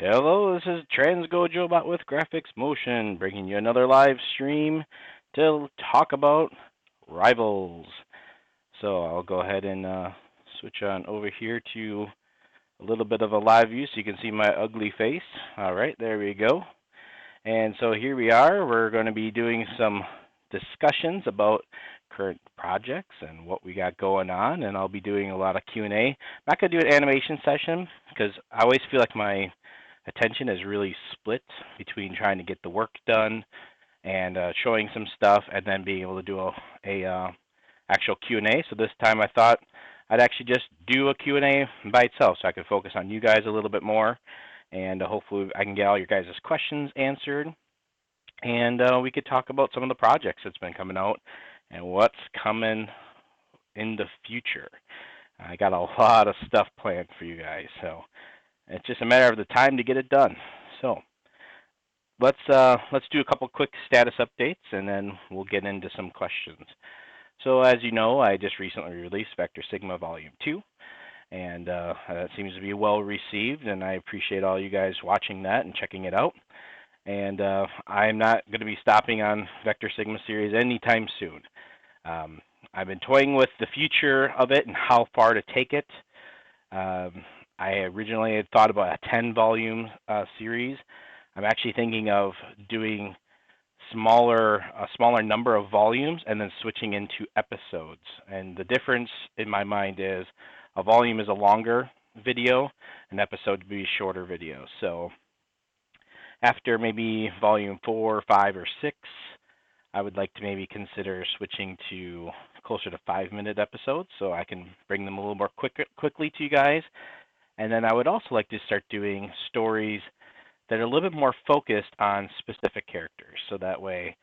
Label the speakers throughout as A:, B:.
A: Hello, this is TransGoJobot with Graf-X Motion, bringing you another live stream to talk about Rivals. So I'll go ahead and switch on over here to a little bit of a live view so you can see my ugly face. All right, there we go. And so here we are. We're going to be doing some discussions about current projects and what we got going on, and I'll be doing a lot of Q&A. I'm not going to do an animation session because I always feel like my attention is really split between trying to get the work done and showing some stuff and then being able to do a actual Q&A. So this time I thought I'd actually just do a Q&A by itself so I could focus on you guys a little bit more, and hopefully I can get all your guys' questions answered, and we could talk about some of the projects that's been coming out and what's coming in the future. I got a lot of stuff planned for you guys, so it's just a matter of the time to get it done. So let's do a couple quick status updates, and then we'll get into some questions. So as you know, I just recently released Vector Sigma Volume 2, and that seems to be well received, and I appreciate all you guys watching that and checking it out. And I'm not going to be stopping on Vector Sigma series anytime soon. I've been toying with the future of it and how far to take it. I originally had thought about a 10-volume series. I'm actually thinking of doing a smaller number of volumes and then switching into episodes. And the difference in my mind is a volume is a longer video, an episode would be a shorter video. So after maybe volume 4, 5, or 6, I would like to maybe consider switching to closer to 5-minute episodes so I can bring them a little more quickly to you guys. And then I would also like to start doing stories that are a little bit more focused on specific characters. So that way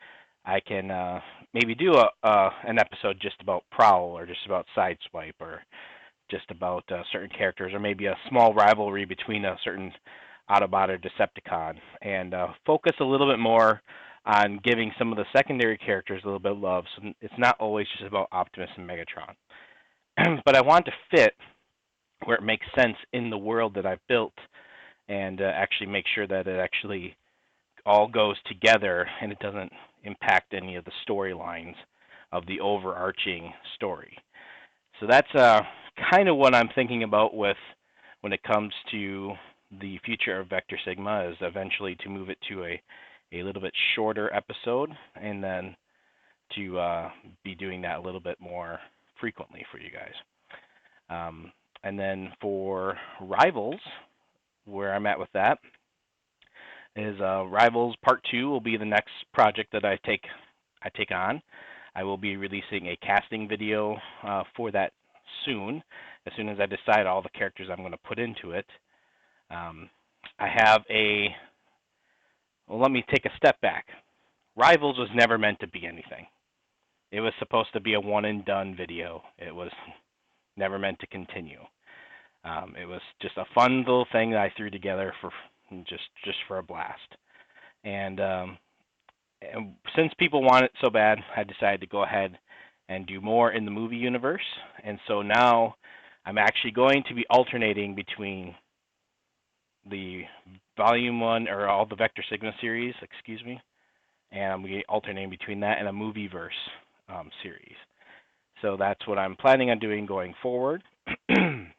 A: I can maybe do an episode just about Prowl or just about Sideswipe or just about certain characters, or maybe a small rivalry between a certain Autobot or Decepticon, and focus a little bit more on giving some of the secondary characters a little bit of love. So it's not always just about Optimus and Megatron. But I want to fit where it makes sense in the world that I've built, and actually make sure that it actually all goes together and it doesn't impact any of the storylines of the overarching story. So that's kind of what I'm thinking about with when it comes to the future of Vector Sigma, is eventually to move it to a little bit shorter episode, and then to be doing that a little bit more frequently for you guys. And then for Rivals, where I'm at with that is Rivals Part 2 will be the next project that I take on. I will be releasing a casting video for that soon as I decide all the characters I'm going to put into it. I have well, let me take a step back. Rivals was never meant to be anything. It was supposed to be a one-and-done video. It was never meant to continue. It was just a fun little thing that I threw together for just for a blast. And since people want it so bad, I decided to go ahead and do more in the movie universe. And so now I'm actually going to be alternating between the Volume 1, or all the Vector Sigma series, excuse me, and I'm going to be alternating between that and a Movieverse series. So that's what I'm planning on doing going forward. And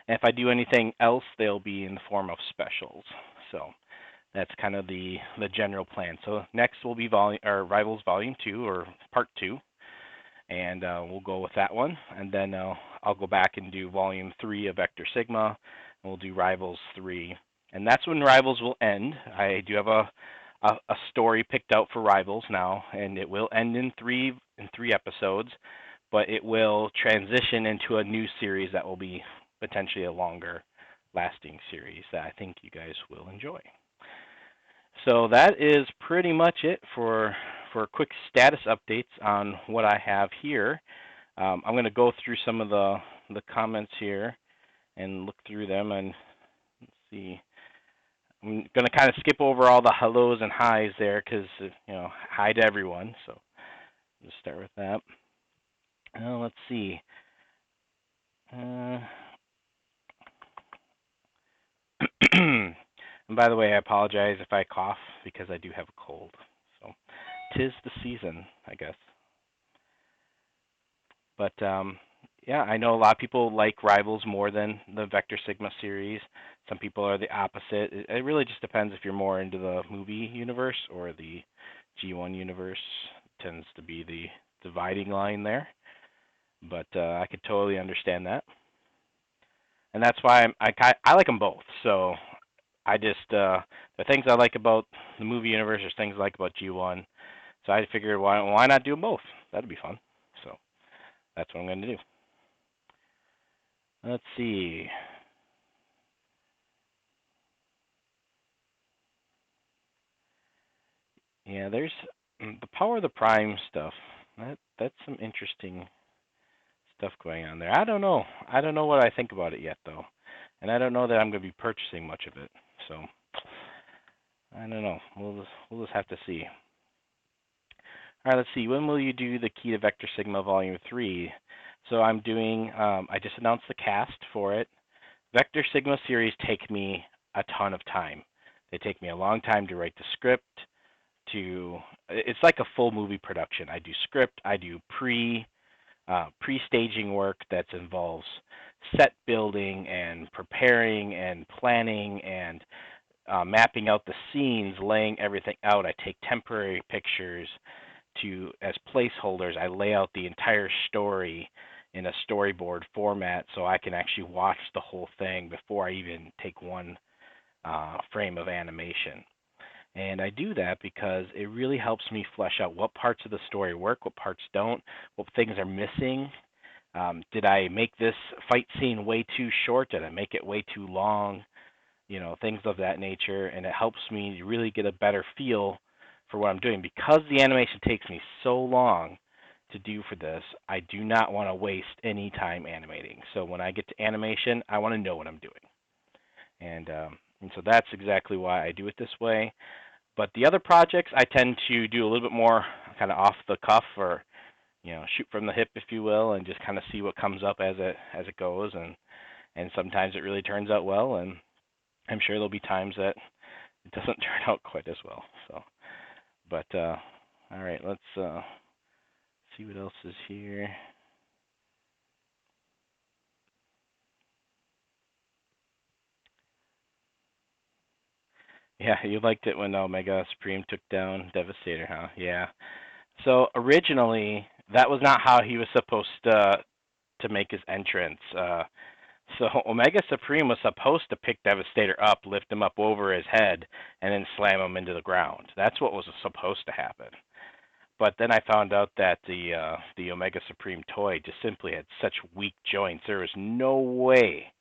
A: if I do anything else, they'll be in the form of specials. So that's kind of the general plan. So next will be Rivals Volume 2, or Part 2, and we'll go with that one. And then I'll go back and do Volume 3 of Vector Sigma, and we'll do Rivals 3. And that's when Rivals will end. I do have a story picked out for Rivals now, and it will end in three episodes, but it will transition into a new series that will be potentially a longer lasting series that I think you guys will enjoy. So that is pretty much it for quick status updates on what I have here. I'm going to go through some of the comments here and look through them, and let's see. I'm going to kind of skip over all the hellos and highs there because, hi to everyone. So let's start with that. Let's see. And by the way, I apologize if I cough because I do have a cold. So, 'tis the season, I guess. But yeah, I know a lot of people like Rivals more than the Vector Sigma series. Some people are the opposite. It really just depends if you're more into the movie universe or the G1 universe. Tends to be the dividing line there. But I could totally understand that, and that's why I like them both. So I just the things I like about the movie universe are things I like about G1. So I figured why not do them both? That'd be fun. So that's what I'm going to do. Let's see. Yeah, there's the Power of the Prime stuff. That's some interesting stuff going on there. I don't know. I don't know what I think about it yet though, and I don't know that I'm going to be purchasing much of it. So I don't know. We'll just have to see. All right, let's see. When will you do the Key to Vector Sigma Volume 3? So I'm doing. I just announced the cast for it. Vector Sigma series take me a ton of time. They take me a long time to write the script. It's like a full movie production. I do script. I do pre-staging work that involves set building and preparing and planning and mapping out the scenes, laying everything out. I take temporary pictures to as placeholders. I lay out the entire story in a storyboard format so I can actually watch the whole thing before I even take one frame of animation. And I do that because it really helps me flesh out what parts of the story work, what parts don't, what things are missing. Did I make this fight scene way too short? Did I make it way too long? Things of that nature. And it helps me really get a better feel for what I'm doing. Because the animation takes me so long to do for this, I do not want to waste any time animating. So when I get to animation, I want to know what I'm doing. And so that's exactly why I do it this way. But the other projects, I tend to do a little bit more kind of off the cuff, or shoot from the hip, if you will, and just kind of see what comes up as it goes. And sometimes it really turns out well, and I'm sure there'll be times that it doesn't turn out quite as well. So, but all right, let's see what else is here. Yeah, you liked it when Omega Supreme took down Devastator, huh? Yeah. So originally, that was not how he was supposed to make his entrance. So Omega Supreme was supposed to pick Devastator up, lift him up over his head, and then slam him into the ground. That's what was supposed to happen. But then I found out that the Omega Supreme toy just simply had such weak joints. There was no way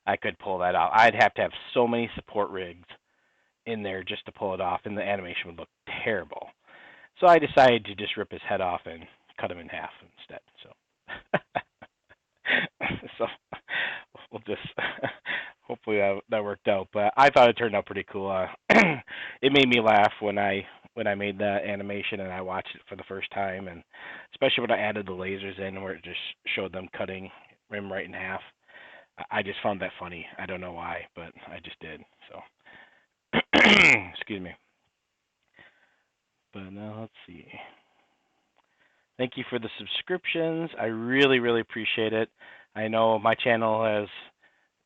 A: I could pull that out. I'd have to have so many support rigs in there just to pull it off, and the animation would look terrible. So I decided to just rip his head off and cut him in half instead. So we'll just hopefully that worked out. But I thought it turned out pretty cool. It made me laugh when I made that animation and I watched it for the first time, and especially when I added the lasers in where it just showed them cutting him right in half. I just found that funny. I don't know why, but I just did. So excuse me. But now let's see. Thank you for the subscriptions. I really, really appreciate it. I know my channel has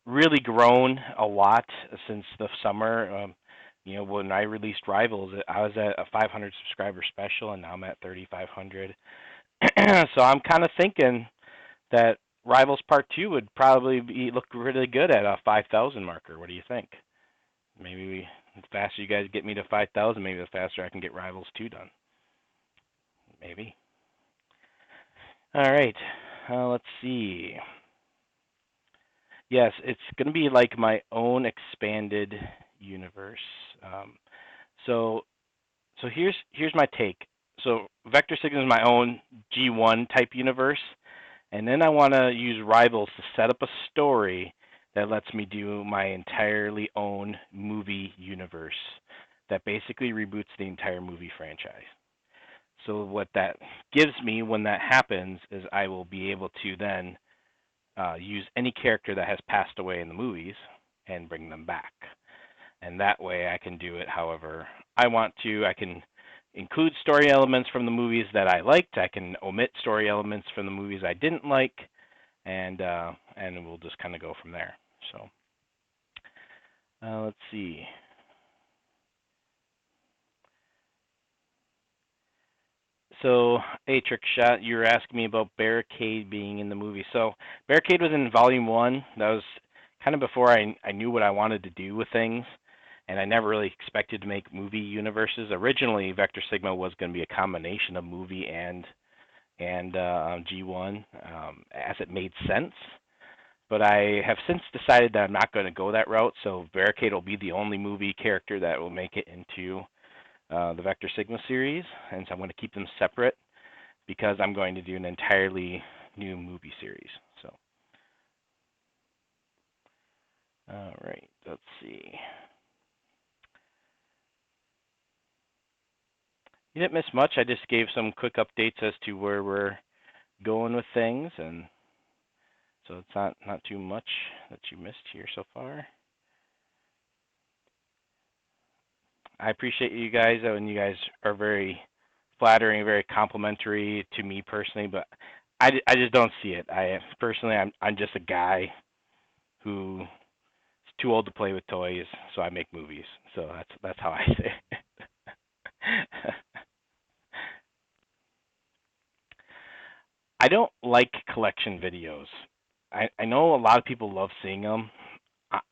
A: really grown a lot since the summer. When I released Rivals, I was at a 500 subscriber special, and now I'm at 3,500. So I'm kind of thinking that Rivals Part 2 would probably look really good at a 5,000 marker. What do you think? Maybe the faster you guys get me to 5,000, maybe the faster I can get Rivals 2 done. Maybe. All right. Let's see. Yes, it's going to be like my own expanded universe. Um, so so here's my take. So Vector Sigma is my own G1 type universe, and then I want to use Rivals to set up a story that lets me do my entirely own movie universe that basically reboots the entire movie franchise. So what that gives me when that happens is I will be able to then use any character that has passed away in the movies and bring them back. and that way I can do it however I want to. I can include story elements from the movies that I liked. I can omit story elements from the movies I didn't like, and we'll just kind of go from there. So let's see. So, hey, Trick Shot, you were asking me about Barricade being in the movie. So, Barricade was in Volume 1. That was kind of before I knew what I wanted to do with things, and I never really expected to make movie universes. Originally, Vector Sigma was going to be a combination of movie and G1, as it made sense. But I have since decided that I'm not going to go that route, so Barricade will be the only movie character that will make it into the Vector Sigma series, and so I'm going to keep them separate because I'm going to do an entirely new movie series. So, all right, let's see. You didn't miss much. I just gave some quick updates as to where we're going with things, and so it's not too much that you missed here so far. I appreciate you guys, and you guys are very flattering, very complimentary to me personally, but I just don't see it. I personally, I'm just a guy who is too old to play with toys, so I make movies. So that's how I say it. I don't like collection videos. I know a lot of people love seeing them.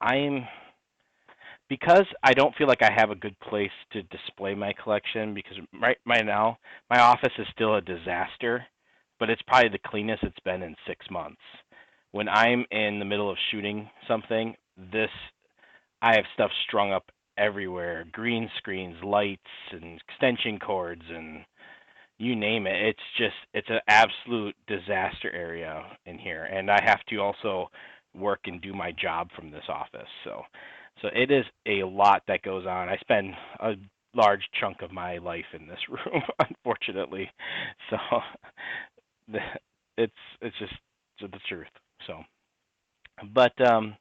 A: I'm because I don't feel like I have a good place to display my collection because right now my office is still a disaster, but it's probably the cleanest it's been in 6 months. When I'm in the middle of shooting something, this I have stuff strung up everywhere, green screens, lights, and extension cords, and you name it. It's an absolute disaster area in here, and I have to also work and do my job from this office. So it is a lot that goes on. I spend a large chunk of my life in this room, unfortunately. So it's just the truth. So, but um,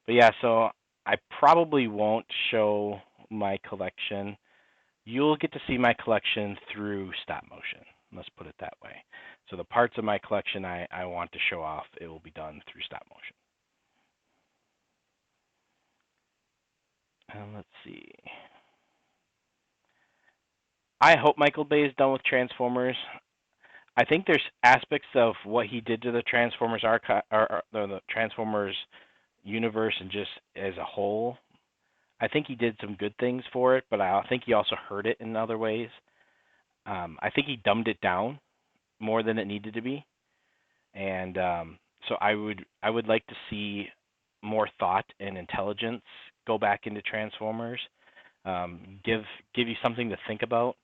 A: but yeah, so I probably won't show my collection. You'll get to see my collection through stop motion. Let's put it that way. So the parts of my collection I want to show off, it will be done through stop motion. And let's see. I hope Michael Bay is done with Transformers. I think there's aspects of what he did to the Transformers archive or the Transformers universe and just as a whole. I think he did some good things for it, but I think he also hurt it in other ways. I think he dumbed it down more than it needed to be, and so I would like to see more thought and intelligence go back into Transformers. Give you something to think about.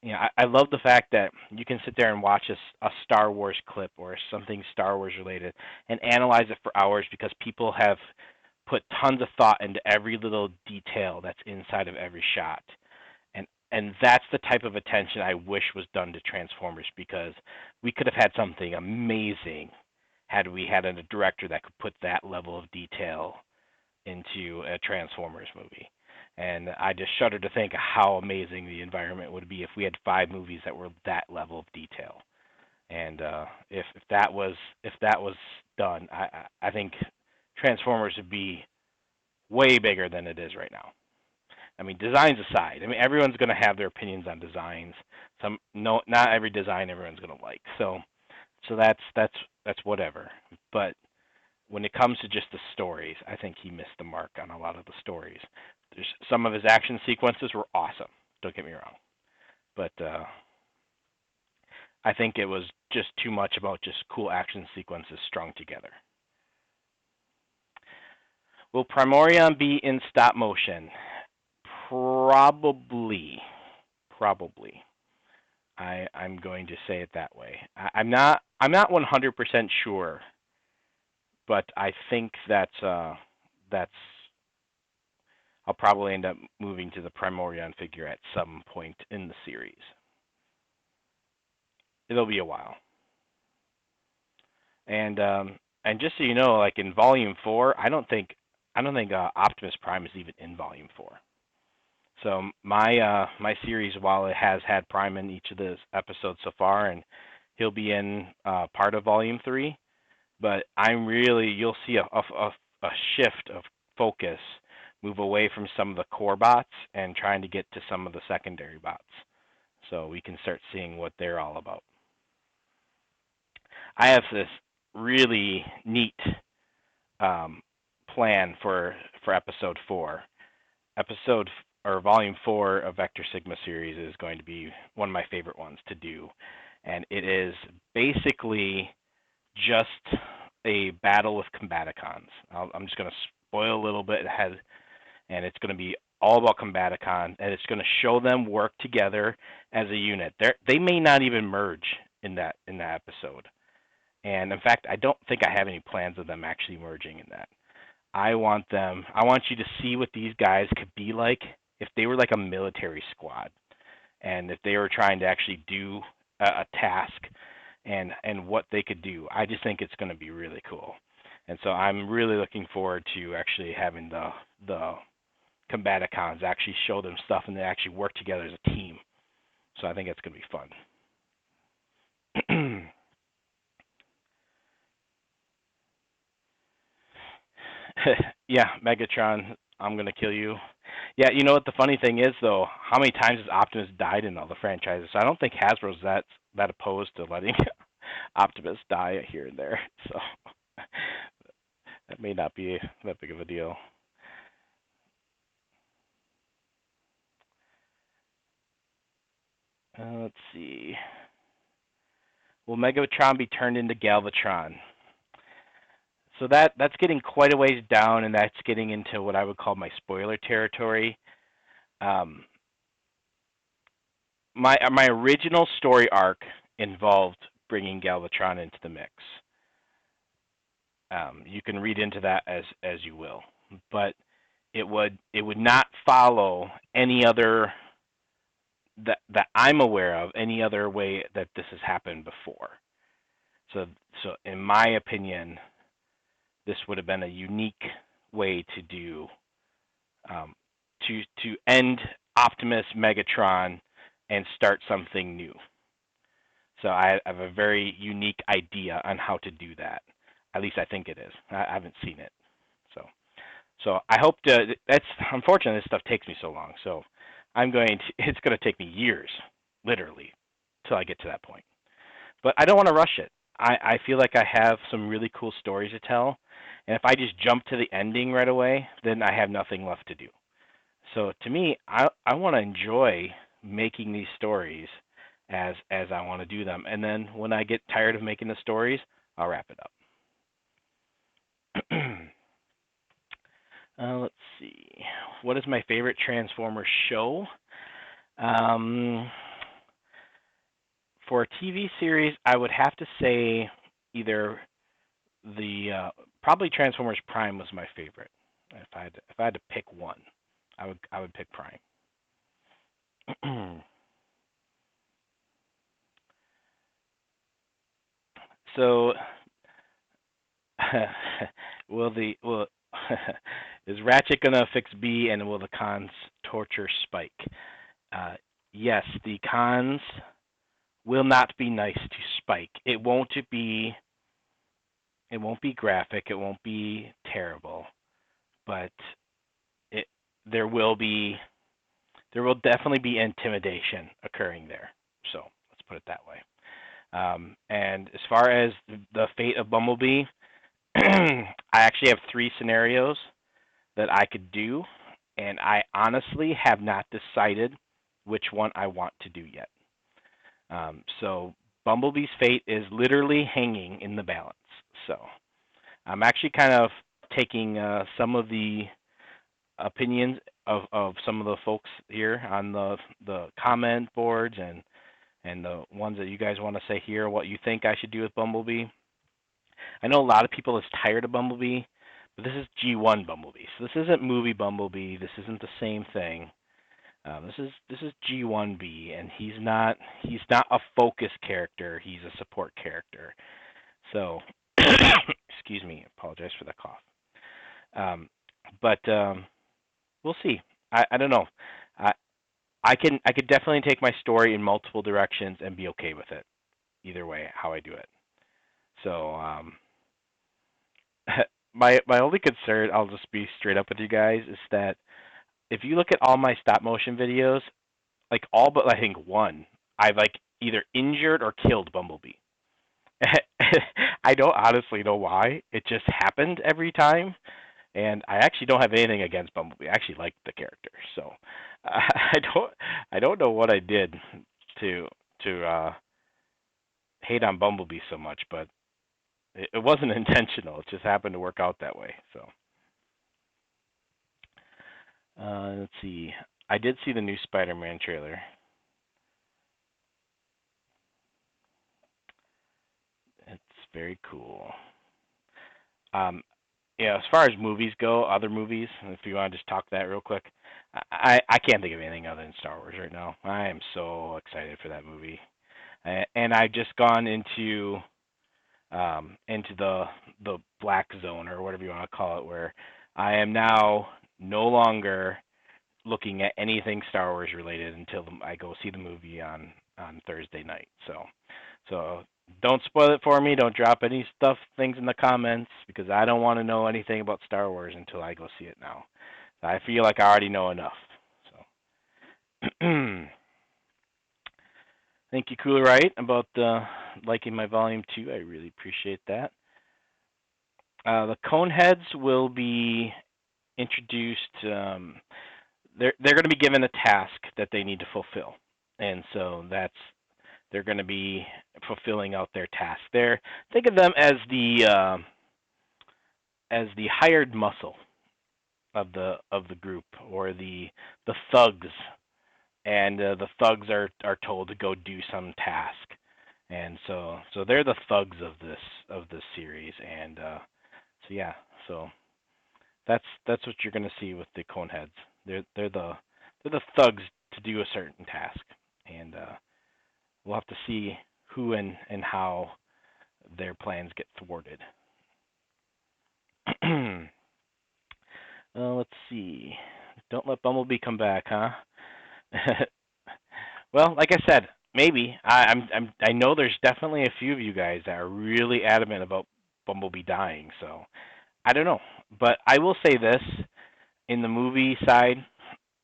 A: You know, I love the fact that you can sit there and watch a Star Wars clip or something Star Wars related and analyze it for hours because people have put tons of thought into every little detail that's inside of every shot. And that's the type of attention I wish was done to Transformers because we could have had something amazing had we had a director that could put that level of detail into a Transformers movie. And I just shudder to think how amazing the environment would be if we had 5 movies that were that level of detail. And if that was done, I think Transformers would be way bigger than it is right now. I mean, designs aside, I mean everyone's going to have their opinions on designs. Some no, not every design everyone's going to like. So that's whatever. But when it comes to just the stories, I think he missed the mark on a lot of the stories. There's some of his action sequences were awesome. Don't get me wrong, but I think it was just too much about just cool action sequences strung together. Will Primorion be in stop motion? Probably. Probably. I'm going to say it that way. I'm not 100% sure, but I think that's I'll probably end up moving to the Primorion figure at some point in the series. It'll be a while. And just so you know, like in Volume 4, I don't think I don't think Optimus Prime is even in Volume 4. So my series, while it has had Prime in each of the episodes so far, and he'll be in part of Volume 3, but you'll see a shift of focus, move away from some of the core bots and trying to get to some of the secondary bots, so we can start seeing what they're all about. I have this really neat um, plan for episode 4. Episode or volume 4 of Vector Sigma series is going to be one of my favorite ones to do, and it is basically just a battle with Combaticons. I'm just going to spoil a little bit ahead, and it's going to be all about Combaticon, and it's going to show them work together as a unit. They may not even merge in that episode, and in fact, I don't think I have any plans of them actually merging in that. I want you to see what these guys could be like if they were like a military squad, and if they were trying to actually do a task, and what they could do. I just think it's going to be really cool, and so I'm really looking forward to actually having the Combaticons actually show them stuff and they actually work together as a team. So I think it's going to be fun. Yeah, Megatron, I'm gonna kill you. Yeah, you know what the funny thing is though? How many times has Optimus died in all the franchises? So I don't think Hasbro's that opposed to letting Optimus die here and there. So that may not be that big of a deal. Let's see. Will Megatron be turned into Galvatron? So that's getting quite a ways down, and that's getting into what I would call my spoiler territory. Um, my original story arc involved bringing Galvatron into the mix. You can read into that as you will, but it would not follow any other that I'm aware of any other way that this has happened before. So in my opinion, this would have been a unique way to do um, to end Optimus Megatron and start something new. So I have a very unique idea on how to do that. At least I think it is. I haven't seen it. So I hope to. That's unfortunate. This stuff takes me so long. So It's going to take me years, literally, till I get to that point. But I don't want to rush it. I feel like I have some really cool stories to tell, and if I just jump to the ending right away, then I have nothing left to do. So to me, I want to enjoy making these stories as I want to do them, and then when I get tired of making the stories, I'll wrap it up. Let's see. What is my favorite Transformers show? Um, for a TV series, I would have to say either the probably Transformers Prime was my favorite. If I had to pick one, I would pick Prime. So, will is Ratchet gonna fix B, and will the cons torture Spike? Uh, yes, the cons will not be nice to Spike. It won't be graphic. It won't be terrible, but it there will be there will definitely be intimidation occurring there. So let's put it that way. And as far as the fate of Bumblebee, I actually have 3 scenarios that I could do, and I honestly have not decided which one I want to do yet. So Bumblebee's fate is literally hanging in the balance. So I'm actually kind of taking some of the opinions of some of the folks here on the comment boards and the ones that you guys want to say here, what you think I should do with Bumblebee. I know a lot of people is tired of Bumblebee, but this is G1 Bumblebee. So this isn't movie Bumblebee. This isn't the same thing. This is G1B, and he's not a focus character. He's a support character. So, excuse me. Apologize for the cough. Um, But we'll see. I don't know. I I could definitely take my story in multiple directions and be okay with it either way how I do it. So my only concern, I'll just be straight up with you guys, is that if you look at all my stop motion videos, like all but I think one, I've like either injured or killed Bumblebee. I don't honestly know why. It just happened every time, and I actually don't have anything against Bumblebee. I actually like the character, so I don't know what I did to to hate on Bumblebee so much, but it wasn't intentional. It just happened to work out that way. So let's see. I did see the new Spider-Man trailer. It's very cool. Um, yeah, as far as movies go, other movies, if you want to just talk that real quick, I can't think of anything other than Star Wars right now. I am so excited for that movie, and I've just gone into the black zone or whatever you want to call it, where I am now no longer looking at anything Star Wars related until I go see the movie on Thursday night. So don't spoil it for me. Don't drop any things in the comments because I don't want to know anything about Star Wars until I go see it now. I feel like I already know enough. So thank you, Cooler Right, about liking my volume 2. I really appreciate that. The Coneheads will be introduced. They're going to be given a task that they need to fulfill, and so they're going to be fulfilling out their task. Think of them as the hired muscle of the group, or the thugs, and the thugs are told to go do some task, and so they're the thugs of this series, and so yeah, so that's what you're going to see with the Coneheads. They're the thugs to do a certain task, and we'll have to see who and how their plans get thwarted. Let's see. Don't let Bumblebee come back, huh? Well, like I said, maybe. I know there's definitely a few of you guys that are really adamant about Bumblebee dying, so I don't know. But I will say this: in the movie side,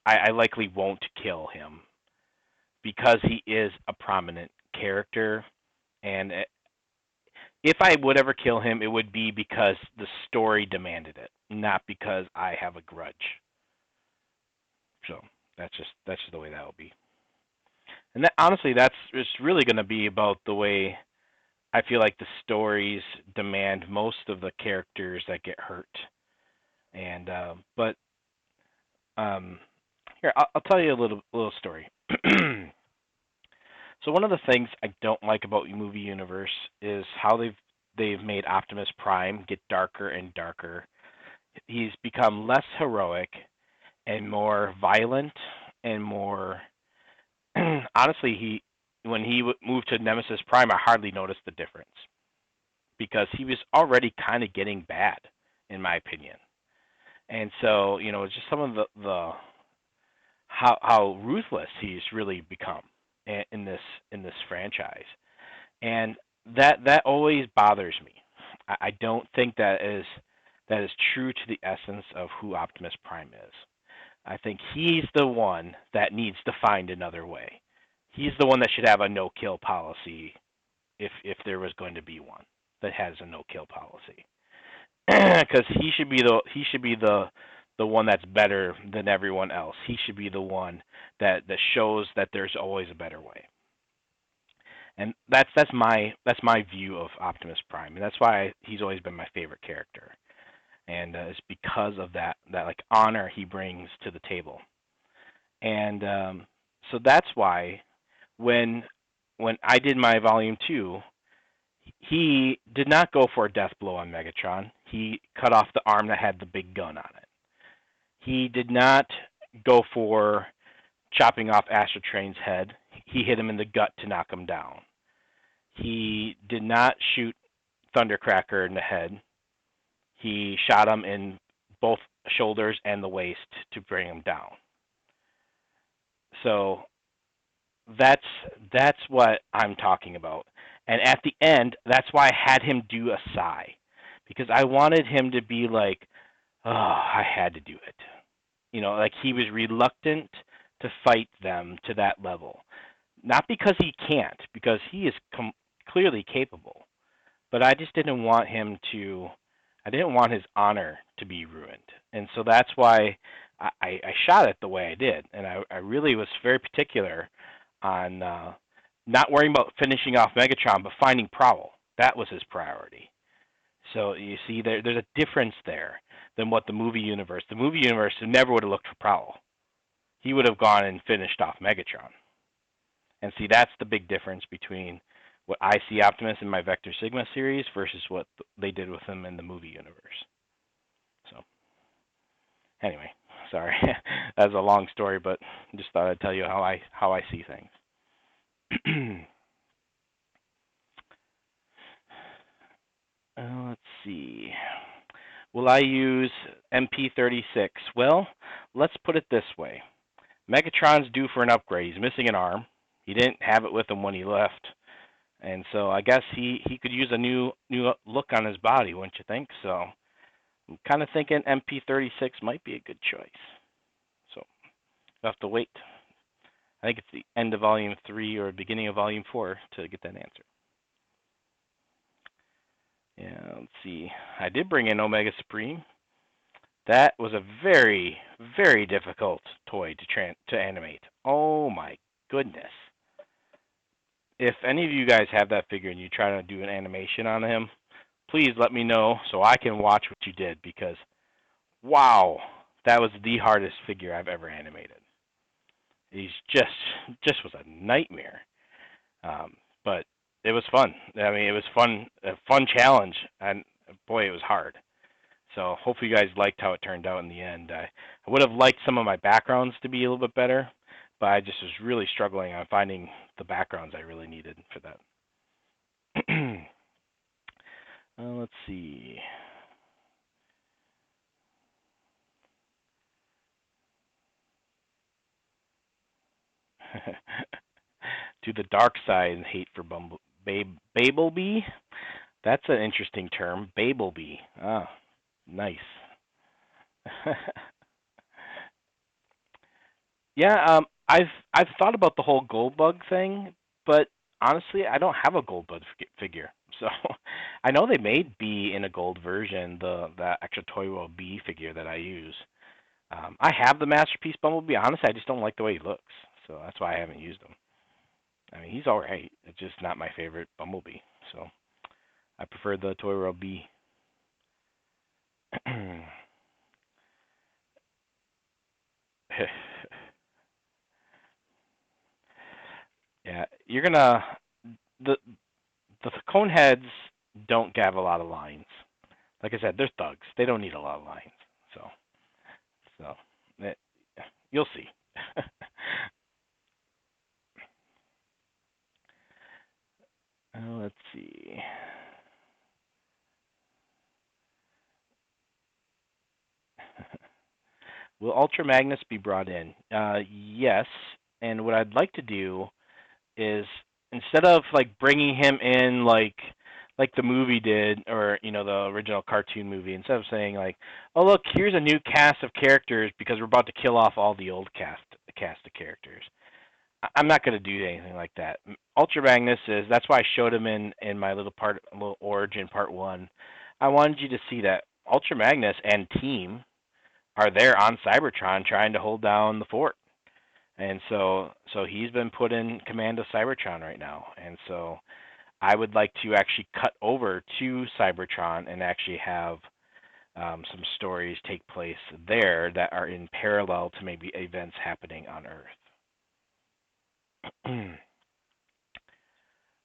A: I likely won't kill him because he is a prominent character, and if I would ever kill him, it would be because the story demanded it, not because I have a grudge. So that's just the way that will be. And that, honestly, that's it's really going to be about the way I feel like the stories demand most of the characters that get hurt. And but here I'll tell you a little story. So one of the things I don't like about the movie universe is how they've made Optimus Prime get darker and darker. He's become less heroic and more violent and more honestly, he when he moved to Nemesis Prime, I hardly noticed the difference because he was already kind of getting bad, in my opinion. And so, it's just some of the how ruthless he's really become in this franchise, and that always bothers me. I don't think that is true to the essence of who Optimus Prime is. I think he's the one that needs to find another way. He's the one that should have a no-kill policy if there was going to be one that has a no-kill policy. Because he should be the one that's better than everyone else. He should be the one that shows that there's always a better way. And that's my view of Optimus Prime, and that's why he's always been my favorite character. And it's because of that like honor he brings to the table. And so that's why when I did my volume 2, he did not go for a death blow on Megatron. He cut off the arm that had the big gun on it. He did not go for chopping off Astro Train's head. He hit him in the gut to knock him down. He did not shoot Thundercracker in the head. He shot him in both shoulders and the waist to bring him down. So that's what I'm talking about. And at the end, that's why I had him do a sigh, because I wanted him to be like, "Oh, I had to do it." Like he was reluctant to fight them to that level. Not because he can't, because he is clearly capable. But I just didn't want him to. I didn't want his honor to be ruined, and so that's why I shot it the way I did, and I really was very particular on not worrying about finishing off Megatron, but finding Prowl. That was his priority. So you see, there's a difference there than what the movie universe. The movie universe never would have looked for Prowl. He would have gone and finished off Megatron. And see, that's the big difference between what I see Optimus in my Vector Sigma series versus what they did with him in the movie universe. So, anyway, sorry, that's a long story, but just thought I'd tell you how I see things. Let's see. Will I use MP36? Well, let's put it this way. Megatron's due for an upgrade. He's missing an arm. He didn't have it with him when he left. And so I guess he could use a new look on his body, wouldn't you think? So I'm kind of thinking MP36 might be a good choice. So you'll have to wait. I think it's the end of Volume 3 or beginning of Volume 4 to get that answer. Yeah, let's see. I did bring in Omega Supreme. That was a very, very difficult toy to animate. Oh my goodness. If any of you guys have that figure and you try to do an animation on him, please let me know so I can watch what you did, because wow, that was the hardest figure I've ever animated. He's just was a nightmare. But it was fun. I mean, it was a fun challenge, and boy, it was hard. So hopefully you guys liked how it turned out in the end. I would have liked some of my backgrounds to be a little bit better, but I just was really struggling on finding the backgrounds I really needed for that. Let's see. To the dark side and hate for Babelbee? That's an interesting term. Babelbee. Ah, nice. Yeah, I've thought about the whole Goldbug thing, but honestly, I don't have a Goldbug figure. So I know they made B in a gold version, the extra Toy World B figure that I use. I have the Masterpiece Bumblebee. Honestly, I just don't like the way he looks, so that's why I haven't used him. I mean, he's all right. It's just not my favorite Bumblebee. So I prefer the Toy World B. Yeah, you're gonna the the cone heads don't have a lot of lines. Like I said, they're thugs. They don't need a lot of lines. So it, you'll see. Let's see. Will Ultra Magnus be brought in? Yes. And what I'd like to do is, instead of like bringing him in like the movie did, or the original cartoon movie, instead of saying like, oh look, here's a new cast of characters because we're about to kill off all the old cast of characters. I'm not going to do anything like that. Ultra Magnus is, that's why I showed him in my little origin part 1. I wanted you to see that Ultra Magnus and team are there on Cybertron trying to hold down the fort. And so he's been put in command of Cybertron right now. And so I would like to actually cut over to Cybertron and actually have some stories take place there that are in parallel to maybe events happening on Earth.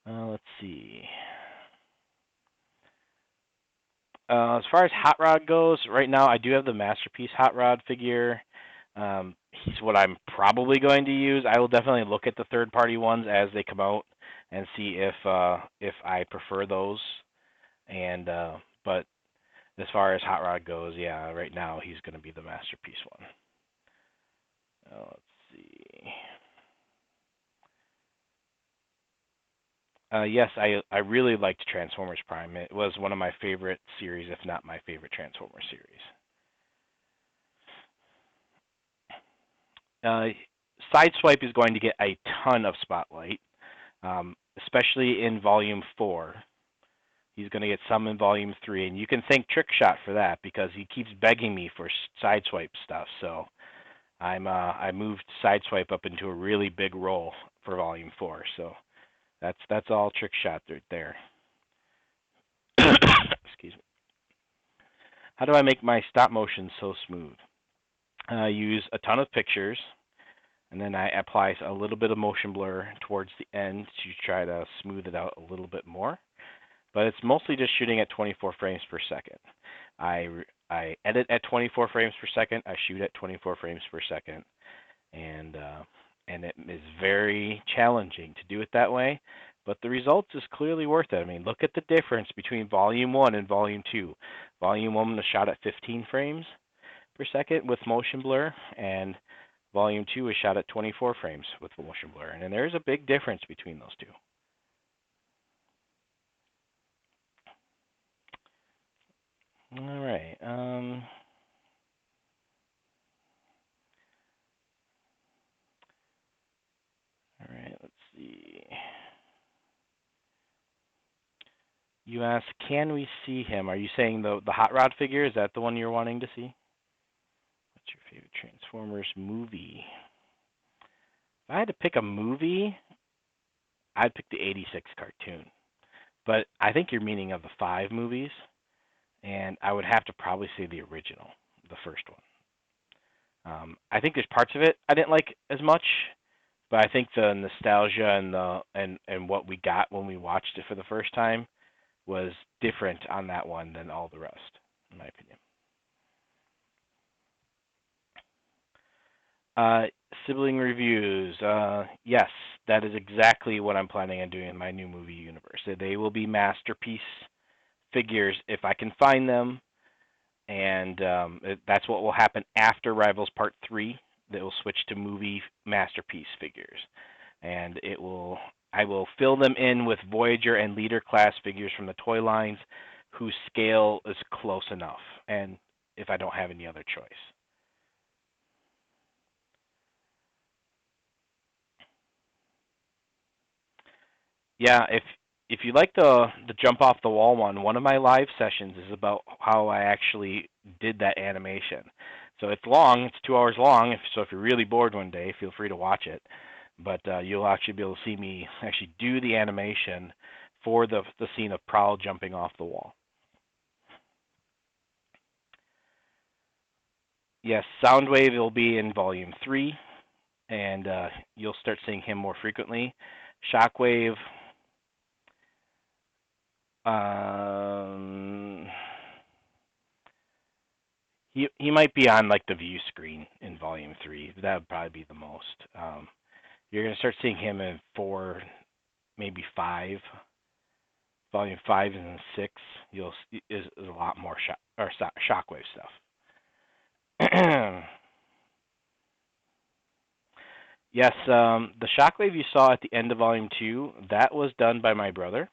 A: Let's see. As far as Hot Rod goes, right now I do have the Masterpiece Hot Rod figure. He's what I'm probably going to use. I will definitely look at the third-party ones as they come out and see if I prefer those. And but As far as Hot Rod goes, yeah, right now he's going to be the masterpiece one. Let's see. Yes, I really liked Transformers Prime. It was one of my favorite series, if not my favorite Transformers series. Uh, Sideswipe is going to get a ton of spotlight, especially in Volume 4. He's going to get some in Volume 3, and you can thank Trickshot for that because he keeps begging me for Sideswipe stuff. So I moved Sideswipe up into a really big role for Volume 4. So that's all Trickshot right there. Excuse me. How do I make my stop motion so smooth? I use a ton of pictures, and then I apply a little bit of motion blur towards the end to try to smooth it out a little bit more. But it's mostly just shooting at 24 frames per second. I edit at 24 frames per second. I shoot at 24 frames per second, and it is very challenging to do it that way. But the results is clearly worth it. I mean, look at the difference between Volume 1 and Volume 2. Volume 1 was shot at 15 frames per second with motion blur, and Volume 2 is shot at 24 frames with motion blur. And there's a big difference between those two. All right. All right, let's see. You asked, can we see him? Are you saying the Hot Rod figure? Is that the one you're wanting to see? What's your favorite Transformers movie? If I had to pick a movie, I'd pick the 86 cartoon. But I think you're meaning of the 5 movies, and I would have to probably say the original, the first one. I think there's parts of it I didn't like as much, but I think the nostalgia and and what we got when we watched it for the first time was different on that one than all the rest, in my opinion. Uh, Sibling reviews. Yes, that is exactly what I'm planning on doing in my new movie universe. They will be masterpiece figures if I can find them, and that's what will happen after Rivals Part 3. They will switch to movie masterpiece figures, and I will fill them in with Voyager and Leader class figures from the toy lines whose scale is close enough, and if I don't have any other choice. Yeah, if you like the jump off the wall one of my live sessions is about how I actually did that animation. So it's long, it's 2 hours long. So if you're really bored one day, feel free to watch it. But you'll actually be able to see me actually do the animation for the scene of Prowl jumping off the wall. Yes, Soundwave will be in Volume 3, and you'll start seeing him more frequently. Shockwave, um, he might be on like the view screen in Volume 3. That would probably be the most. You're gonna start seeing him in 4, maybe 5. Volume 5 and 6, is a lot more Shockwave stuff. Yes, the Shockwave you saw at the end of Volume 2, that was done by my brother.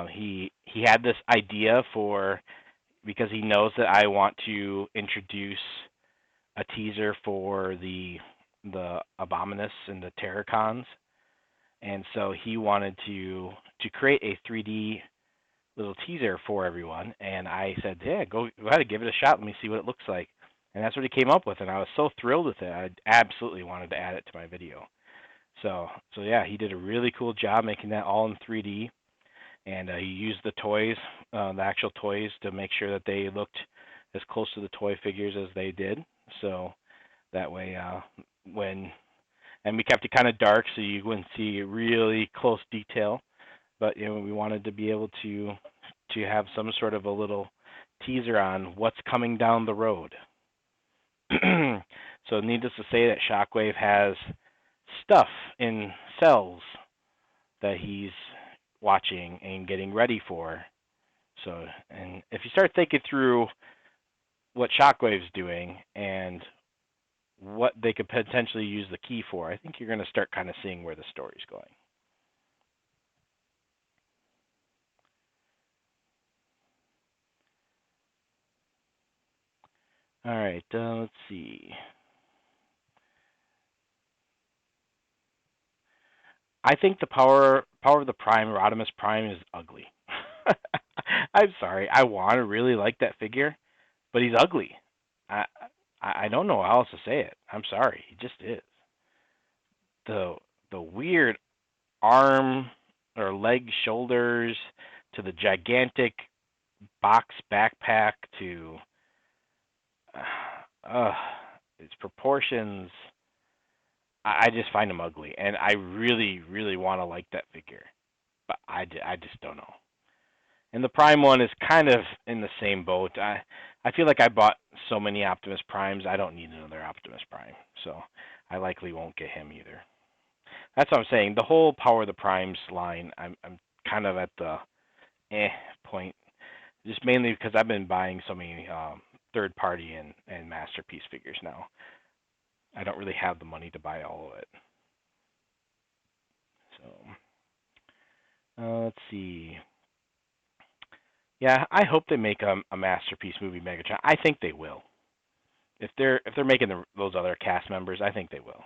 A: He had this idea for because he knows that I want to introduce a teaser for the Abominus and the Terracons, and so he wanted to create a 3D little teaser for everyone. And I said, yeah, go ahead and give it a shot. Let me see what it looks like. And that's what he came up with, and I was so thrilled with it. I absolutely wanted to add it to my video. So yeah, he did a really cool job making that all in 3D, and he used the toys, the actual toys, to make sure that they looked as close to the toy figures as they did. So that way, when and we kept it kind of dark so you wouldn't see really close detail, but we wanted to be able to have some sort of a little teaser on what's coming down the road. So needless to say that Shockwave has stuff in cells that he's watching and getting ready for. So, and if you start thinking through what Shockwave's doing and what they could potentially use the key for, I think you're going to start kind of seeing where the story's going. All right, let's see. I think the power of the Prime, Rodimus Prime, is ugly. I'm sorry. I want to really like that figure, but he's ugly. I I don't know how else to say it. I'm sorry. He just is. The the weird arm or leg shoulders to the gigantic box backpack to uh its proportions. I just find him ugly, and I really really want to like that figure, but I just don't know. And the Prime one is kind of in the same boat. I feel like I bought so many Optimus Primes, I don't need another Optimus Prime. So I likely won't get him either. That's what I'm saying. The whole Power of the Primes line, I'm kind of at the point, just mainly because I've been buying so many third party and masterpiece figures now. I don't really have the money to buy all of it. So let's see. Yeah, I hope they make a masterpiece movie Megatron. I think they will. If they're making those other cast members, I think they will.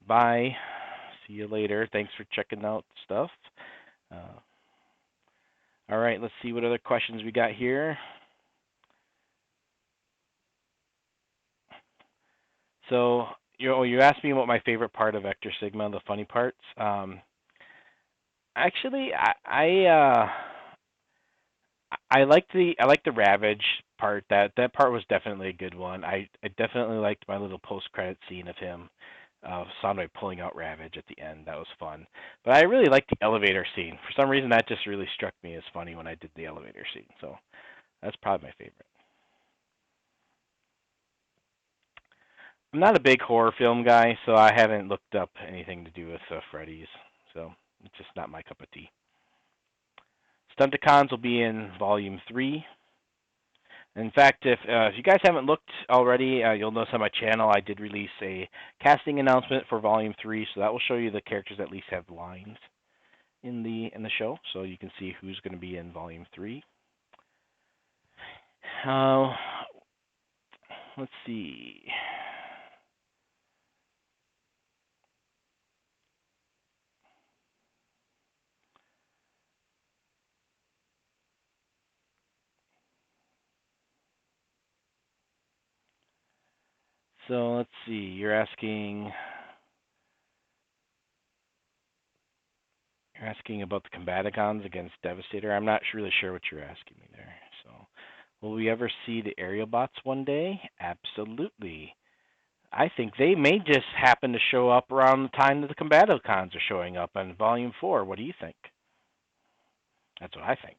A: Bye. See you later. Thanks for checking out stuff. Uh, all right, let's see what other questions we got here. So you asked me what my favorite part of Vector Sigma, the funny parts. Actually, I like the Ravage part. That part was definitely a good one. I definitely liked my little post credit scene of him, Soundwave pulling out Ravage at the end. That was fun. But I really liked the elevator scene. For some reason, that just really struck me as funny when I did the elevator scene. So that's probably my favorite. I'm not a big horror film guy, so I haven't looked up anything to do with Freddy's. So it's just not my cup of tea. Stunticons will be in Volume 3. In fact, if you guys haven't looked already, you'll notice on my channel I did release a casting announcement for Volume 3, so that will show you the characters that at least have lines in the show, so you can see who's going to be in Volume 3. Uh, let's see. So let's see. You're asking about the Combaticons against Devastator. I'm not really sure what you're asking me there. So, will we ever see the aerial bots one day? Absolutely. I think they may just happen to show up around the time that the Combaticons are showing up in Volume 4. What do you think? That's what I think.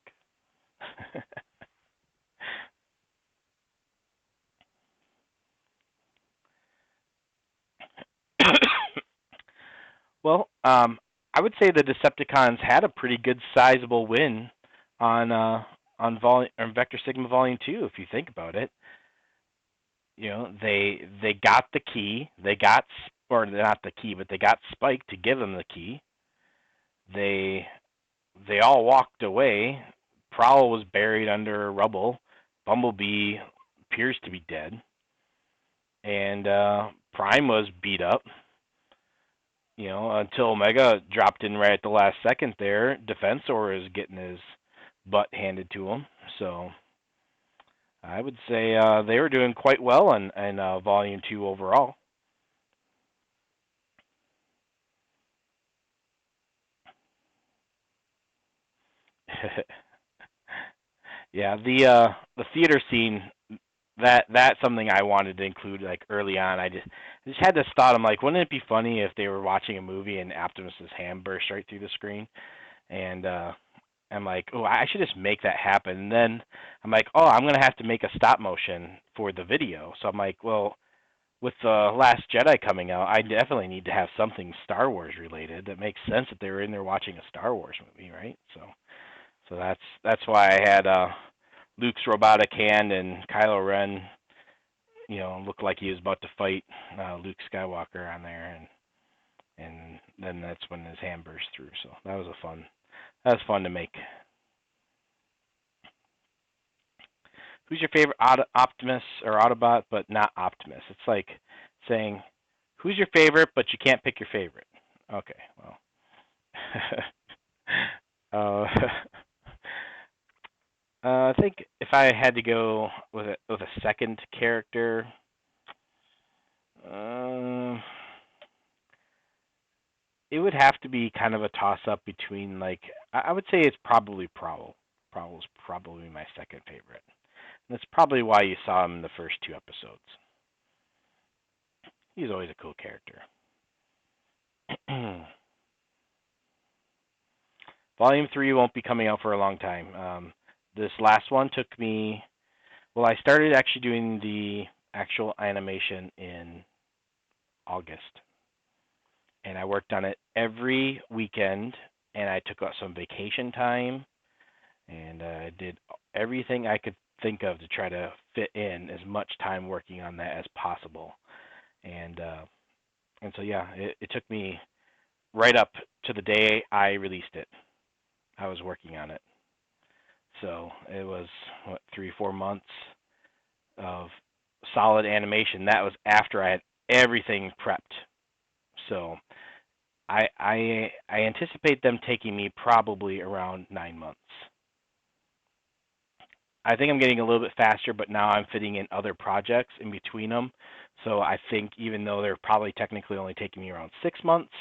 A: Well, I would say the Decepticons had a pretty good sizable win on Vector Sigma Volume 2. If you think about it, they got the key. They got, or not the key, but they got Spike to give them the key. They they all walked away. Prowl was buried under rubble. Bumblebee appears to be dead, and Prime was beat up. Until Omega dropped in right at the last second there. Defensor is getting his butt handed to him. So I would say they were doing quite well in Volume 2 overall. Yeah, the theater scene, that's something I wanted to include like early on. I just had this thought. I'm like, wouldn't it be funny if they were watching a movie and Optimus's hand burst right through the screen? And I'm like, oh, I should just make that happen. And then I'm like, oh, I'm gonna have to make a stop motion for the video. So I'm like, well, with the Last Jedi coming out, I definitely need to have something Star Wars related. That makes sense that they were in there watching a Star Wars movie, right? So that's why I had Luke's robotic hand and Kylo Ren, looked like he was about to fight Luke Skywalker on there, and then that's when his hand burst through. So that was fun to make. Who's your favorite Optimus or Autobot, but not Optimus? It's like saying, who's your favorite, but you can't pick your favorite. Okay, well. uh, I think if I had to go with a second character, uh, it would have to be kind of a toss up between like I would say it's probably Prowl. Prowl's probably my second favorite. And that's probably why you saw him in the first two episodes. He's always a cool character. Volume 3 won't be coming out for a long time. This last one took me, well, I started actually doing the actual animation in August. And I worked on it every weekend, and I took out some vacation time, and I did everything I could think of to try to fit in as much time working on that as possible. And so yeah, it took me right up to the day I released it. I was working on it. So it was what 3 4 months of solid animation. That was after I had everything prepped. So I anticipate them taking me probably around 9 months. I think I'm getting a little bit faster, but now I'm fitting in other projects in between them. So I think even though they're probably technically only taking me around 6 months,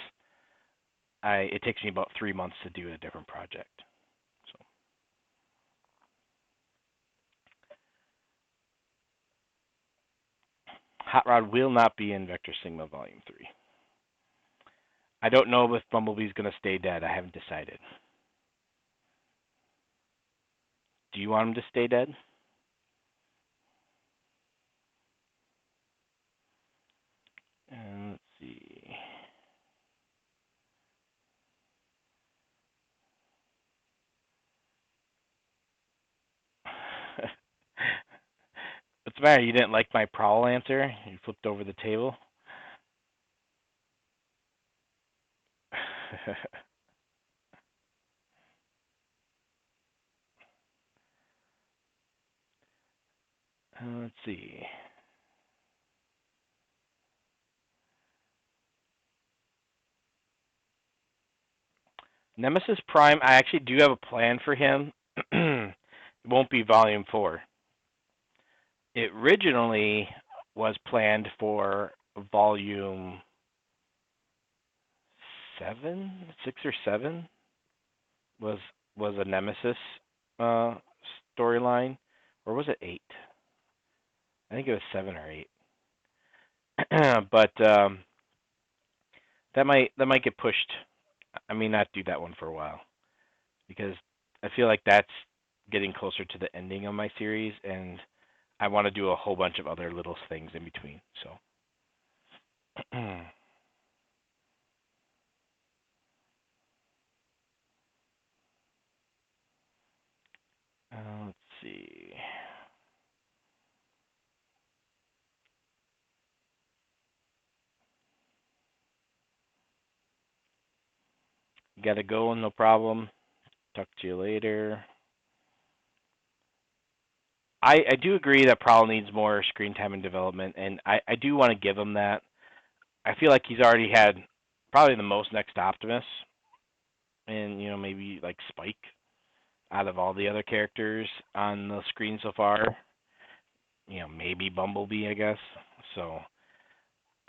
A: it takes me about 3 months to do a different project. So Hot Rod will not be in Vector Sigma Volume 3. I don't know if Bumblebee's going to stay dead. I haven't decided. Do you want him to stay dead? Let's see. What's the matter? You didn't like my Prowl answer? You flipped over the table? Let's see. Nemesis Prime, I actually do have a plan for him. It won't be Volume 4. It originally was planned for Volume 7, 6 or 7 was was a Nemesis uh, storyline, or was it 8? I think it was 7 or 8. But that might get pushed. I may not do that one for a while because I feel like that's getting closer to the ending of my series, and I want to do a whole bunch of other little things in between. So let's see. Gotta go, no problem. Talk to you later. I do agree that Prowl needs more screen time and development, and I do want to give him that. I feel like he's already had probably the most next to Optimus, and maybe like Spike out of all the other characters on the screen so far. Maybe Bumblebee, I guess. So,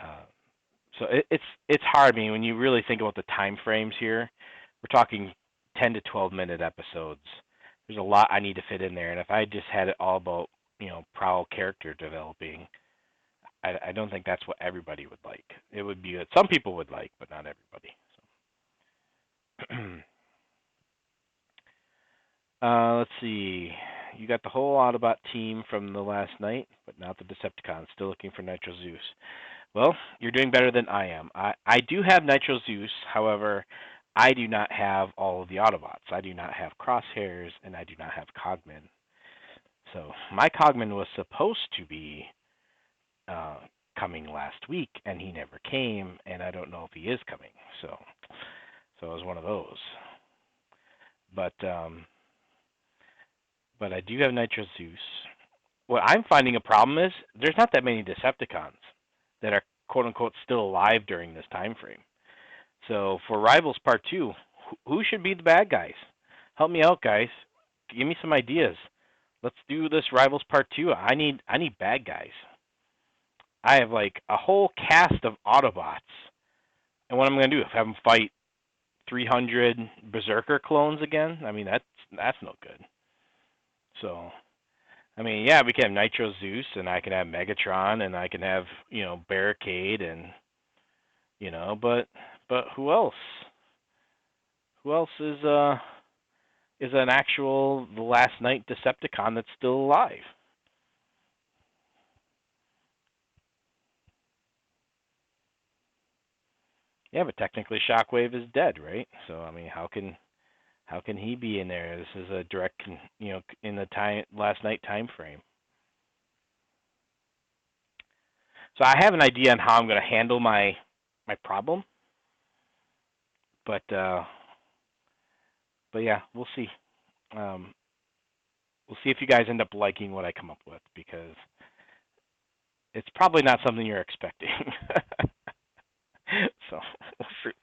A: uh, it's hard. I mean, when you really think about the time frames here, we're talking 10 to 12 minute episodes. There's a lot I need to fit in there, and if I just had it all about Prowl character developing, I don't think that's what everybody would like. It would be what some people would like, but not everybody. So. Let's see. you got the whole Autobot team from the last night, but not the Decepticons. Still looking for Nitro Zeus. Well, you're doing better than I am. I do have Nitro Zeus, however, I do not have all of the Autobots. I do not have Crosshairs, and I do not have Cogman. So my Cogman was supposed to be uh, coming last week, and he never came, and I don't know if he is coming. So it was one of those. But I do have Nitro Zeus. What I'm finding a problem is there's not that many Decepticons that are quote unquote still alive during this time frame. So for Rivals Part 2, who should be the bad guys? Help me out, guys. Give me some ideas. Let's do this Rivals Part 2. I need bad guys. I have like a whole cast of Autobots. And what I'm going to do, have them fight 300 Berserker clones again? I mean, that's no good. So, I mean, yeah, we can have Nitro Zeus, and I can have Megatron, and I can have, Barricade, and, but who else? Who else is an actual the last night Decepticon that's still alive? Yeah, but technically Shockwave is dead, right? So I mean, how can he be in there? This is a direct, in the last night time frame. So I have an idea on how I'm going to handle my problem, but yeah, we'll see. Um, we'll see if you guys end up liking what I come up with, because it's probably not something you're expecting. So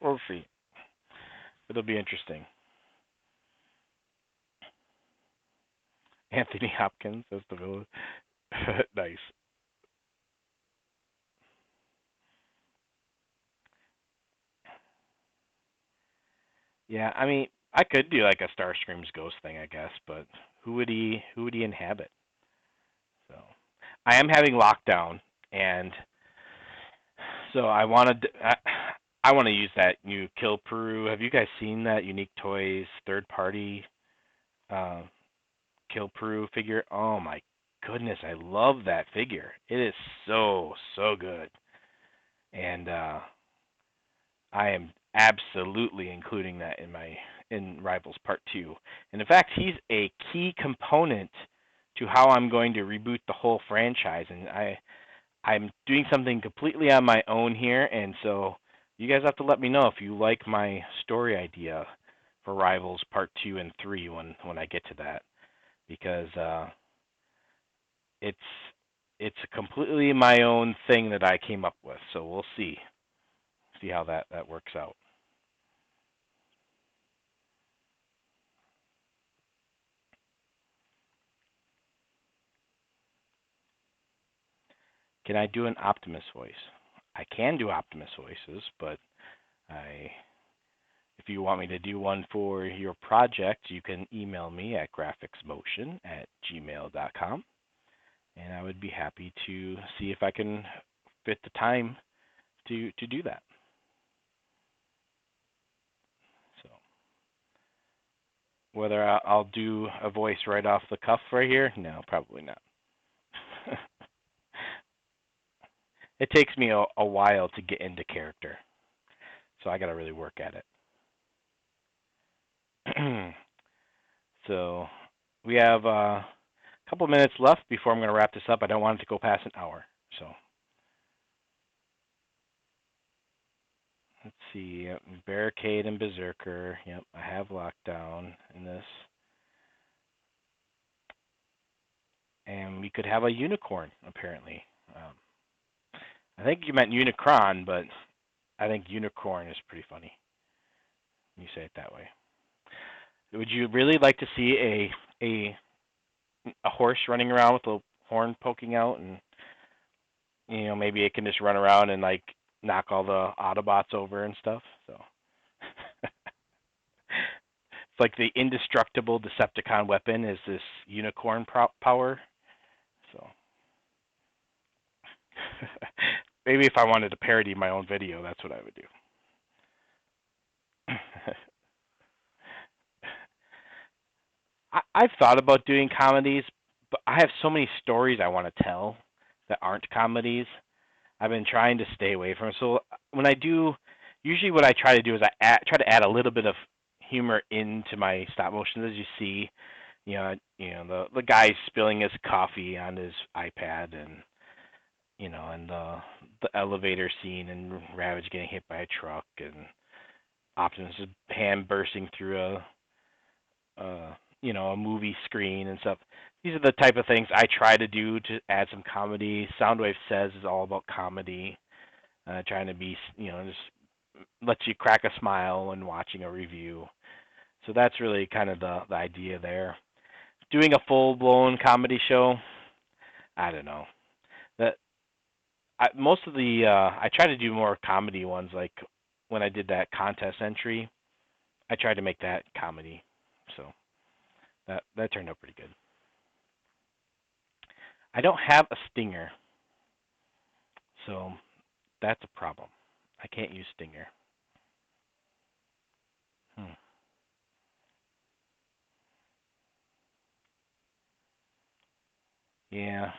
A: we'll see. It'll be interesting. Anthony Hopkins as the villain. Nice. Yeah, I mean, I could do like a Starscream's ghost thing, I guess, but who would he inhabit? So, I am having lockdown, and so I want to use that new Kill Peru. Have you guys seen that Unique Toys third party uh, Kill Peru figure? Oh my goodness, I love that figure. It is so good, and I am absolutely including that in Rivals Part 2. And in fact, he's a key component to how I'm going to reboot the whole franchise, and I'm doing something completely on my own here, and so you guys have to let me know if you like my story idea for Rivals Part 2 and 3 when I get to that, because it's it's completely my own thing that I came up with. So we'll see how that works out. Can I do an Optimus voice? I can do Optimus voices, but I if you want me to do one for your project, you can email me at graphicsmotion@gmail.com, and I would be happy to see if I can fit the time to do that. So whether I'll do a voice right off the cuff right here, no, probably not. It takes me a while to get into character, so I got to really work at it. So we have a couple of minutes left before I'm going to wrap this up. I don't want it to go past an hour. So let's see. Yep, Barricade and Berserker. Yep, I have lockdown in this. And we could have a unicorn, apparently. I think you meant Unicron, but I think unicorn is pretty funny when you say it that way. Would you really like to see a horse running around with a horn poking out, and maybe it can just run around and like knock all the Autobots over and stuff? So it's like the indestructible Decepticon weapon is this unicorn power. So maybe if I wanted to parody my own video, that's what I would do. I've thought about doing comedies, but I have so many stories I want to tell that aren't comedies. I've been trying to stay away from it. So when I do, usually what I try to do is try to add a little bit of humor into my stop motion. As you see, the guy spilling his coffee on his iPad, and and the elevator scene, and Ravage getting hit by a truck, and Optimus' hand bursting through a movie screen and stuff. These are the type of things I try to do to add some comedy. Soundwave Says is all about comedy, trying to be, just lets you crack a smile when watching a review. So that's really kind of the idea there. Doing a full-blown comedy show, I don't know. That most of the I try to do more comedy ones. Like when I did that contest entry, I tried to make that comedy. So that turned out pretty good. I don't have a stinger, so that's a problem. I can't use stinger. Hmm. Yeah,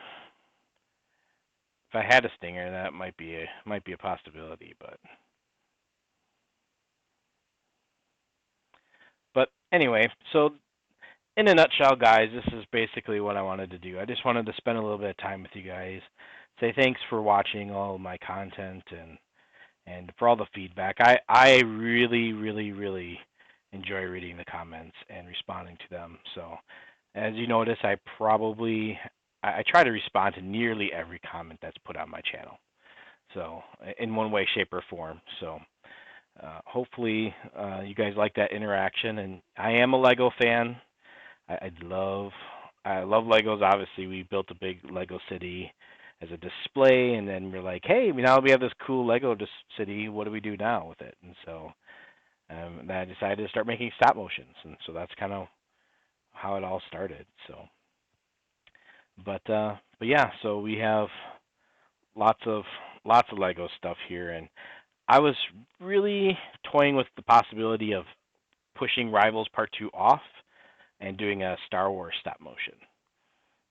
A: if I had a stinger, that might be a possibility. But anyway, so in a nutshell, guys, this is basically what I wanted to do. I just wanted to spend a little bit of time with you guys, say thanks for watching all of my content, and for all the feedback. I really really really enjoy reading the comments and responding to them. So as you notice, I try to respond to nearly every comment that's put on my channel. So in one way, shape, or form. So hopefully you guys like that interaction. And I am a Lego fan. I love Legos. Obviously, we built a big Lego city as a display, and then we're like, hey, now we have this cool Lego city. What do we do now with it? And so then I decided to start making stop motions, and so that's kind of how it all started. So, but yeah, so we have lots of Lego stuff here, and I was really toying with the possibility of pushing Rivals Part 2 off and doing a Star Wars stop motion.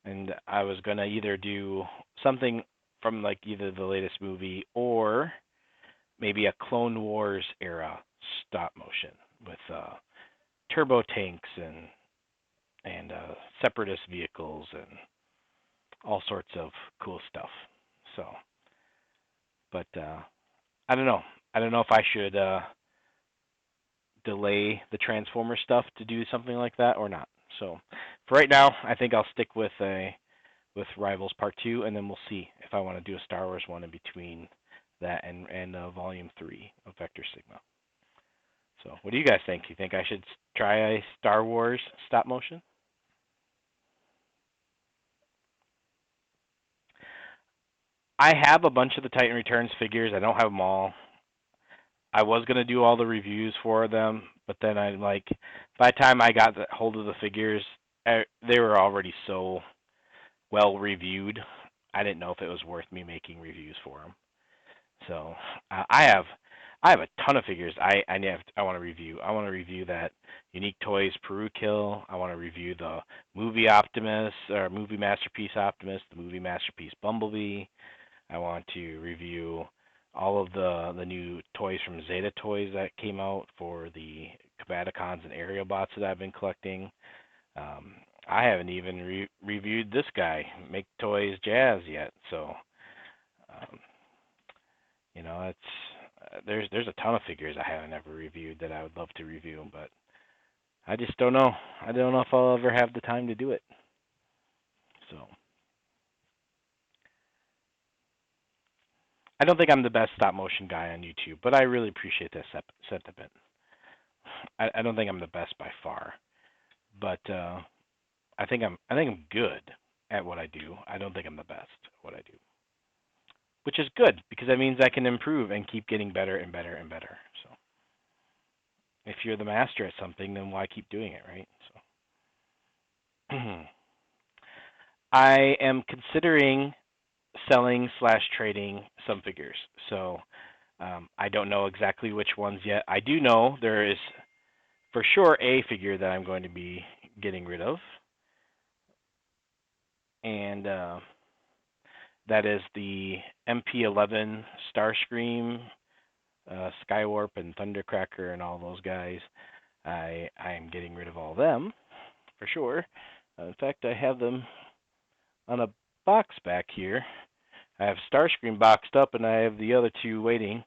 A: And I was gonna either do something from like either the latest movie or maybe a Clone Wars era stop motion with turbo tanks and separatist vehicles and all sorts of cool stuff. So, but I don't know. I don't know if I should delay the Transformer stuff to do something like that or not. So, for right now, I think I'll stick with Rivals Part 2, and then we'll see if I want to do a Star Wars one in between that and Volume 3 of Vector Sigma. So, what do you guys think? You think I should try a Star Wars stop motion? I have a bunch of the Titan Returns figures. I don't have them all. I was gonna do all the reviews for them, but then I like by the time I got hold of the figures, they were already so well reviewed. I didn't know if it was worth me making reviews for them. So I have a ton of figures. I want to review. I want to review that Unique Toys Peru Kill. I want to review the movie Optimus or movie Masterpiece Optimus, the movie Masterpiece Bumblebee. I want to review all of the new toys from Zeta Toys that came out for the Combaticons and Aerial Bots that I've been collecting. Um, I haven't even reviewed this guy, Make Toys Jazz, yet. So um, it's there's a ton of figures I haven't ever reviewed that I would love to review, but I just don't know. I don't know if I'll ever have the time to do it. So I don't think I'm the best stop motion guy on YouTube, but I really appreciate that sentiment. I don't think I'm the best by far, but I think I'm good at what I do. I don't think I'm the best at what I do, which is good because that means I can improve and keep getting better and better and better. So if you're the master at something, then why keep doing it, right? So I am considering selling slash trading some figures. So I don't know exactly which ones yet. I do know there is for sure a figure that I'm going to be getting rid of. and that is the MP11 Starscream, Skywarp, and Thundercracker, and all those guys. I am getting rid of all of them for sure. In fact, I have them on a box back here. I have Starscream boxed up, and I have the other two waiting.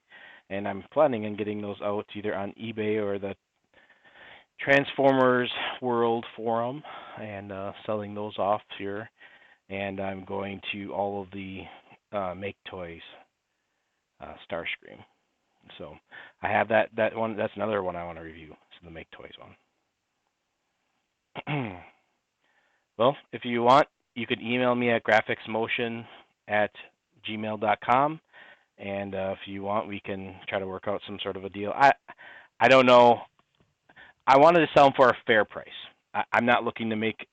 A: And I'm planning on getting those out either on eBay or the Transformers World Forum and selling those off here. And I'm going to all of the Make Toys Starscream. So I have that one. That's another one I want to review. So the Make Toys one. Well, if you want, you could email me at graphicsmotion@gmail.com, and if you want, we can try to work out some sort of a deal. I don't know. I wanted to sell them for a fair price. I'm not looking to make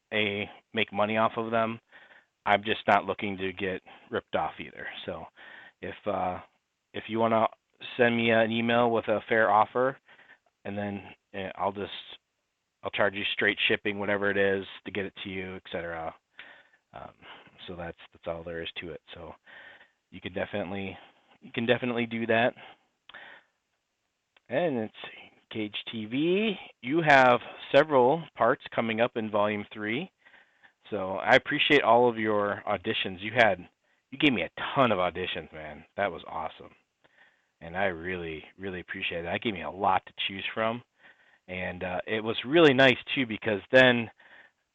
A: money off of them. I'm just not looking to get ripped off either. So if you want to send me an email with a fair offer, and then I'll charge you straight shipping, whatever it is, to get it to you, etc. So that's all there is to it. So you can definitely do that. And it's Cage TV. You have several parts coming up in Volume 3. So I appreciate all of your auditions. You gave me a ton of auditions, man. That was awesome. And I really, really appreciate it. That gave me a lot to choose from. And it was really nice, too, because then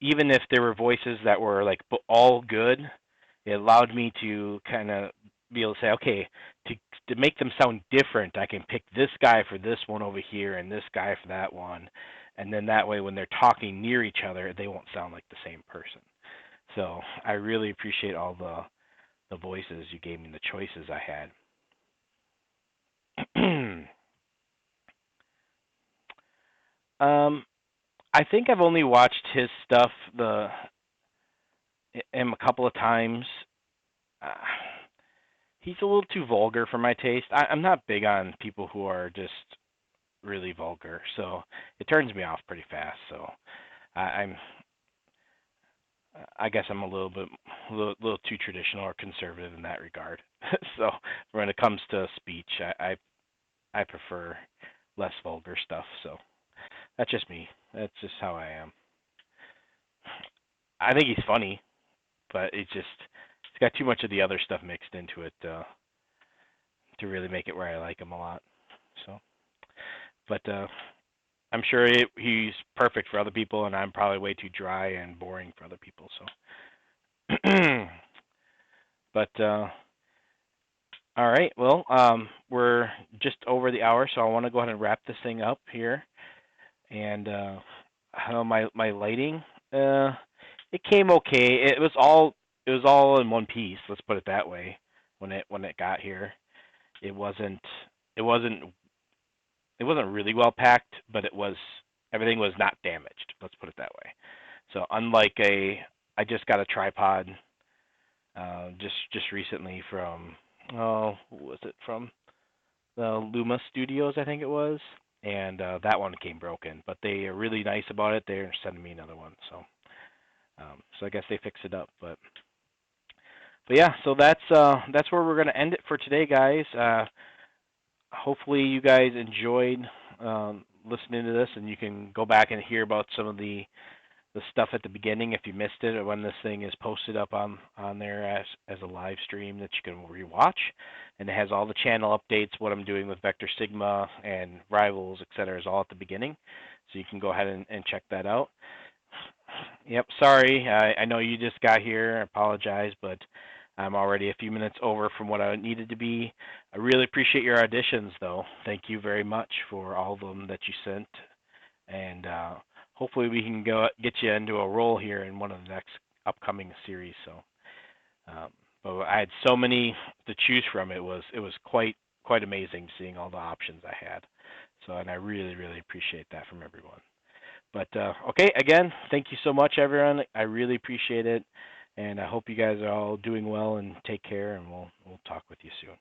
A: even if there were voices that were like all good, it allowed me to kind of be able to say, okay, to make them sound different, I can pick this guy for this one over here and this guy for that one. And then that way when they're talking near each other, they won't sound like the same person. So I really appreciate all the voices you gave me, the choices I had. I think I've only watched his stuff him a couple of times. Uh, he's a little too vulgar for my taste. I'm not big on people who are just really vulgar, so it turns me off pretty fast. So I'm I guess I'm a little too traditional or conservative in that regard. So when it comes to speech, I prefer less vulgar stuff. So that's just me. That's just how I am. I think he's funny, but it's got too much of the other stuff mixed into it to really make it where I like him a lot. So, but I'm sure he's perfect for other people, and I'm probably way too dry and boring for other people. So, but all right. Well, we're just over the hour, so I want to go ahead and wrap this thing up here. And my lighting, it came okay. It was all in one piece. Let's put it that way. When it got here, it wasn't it wasn't it wasn't really well packed, but everything was not damaged. Let's put it that way. So I just got a tripod just recently from who was it from? The Luma Studios, I think it was, and that one came broken. But they are really nice about it. They're sending me another one, so I guess they fixed it up. But yeah, so that's where we're gonna end it for today, guys. Hopefully you guys enjoyed listening to this, and you can go back and hear about some of the stuff at the beginning if you missed it, or when this thing is posted up on there as a live stream that you can rewatch. And it has all the channel updates, what I'm doing with Vector Sigma and Rivals, etc. is all at the beginning. So you can go ahead and check that out. Yep, sorry. I know you just got here. I apologize, but I'm already a few minutes over from what I needed to be. I really appreciate your auditions, though. Thank you very much for all of them that you sent. And hopefully we can get you into a role here in one of the next upcoming series. So, but I had so many to choose from. It was quite amazing seeing all the options I had. So, and I really appreciate that from everyone. But okay, again, thank you so much, everyone. I really appreciate it, and I hope you guys are all doing well and take care. And we'll talk with you soon.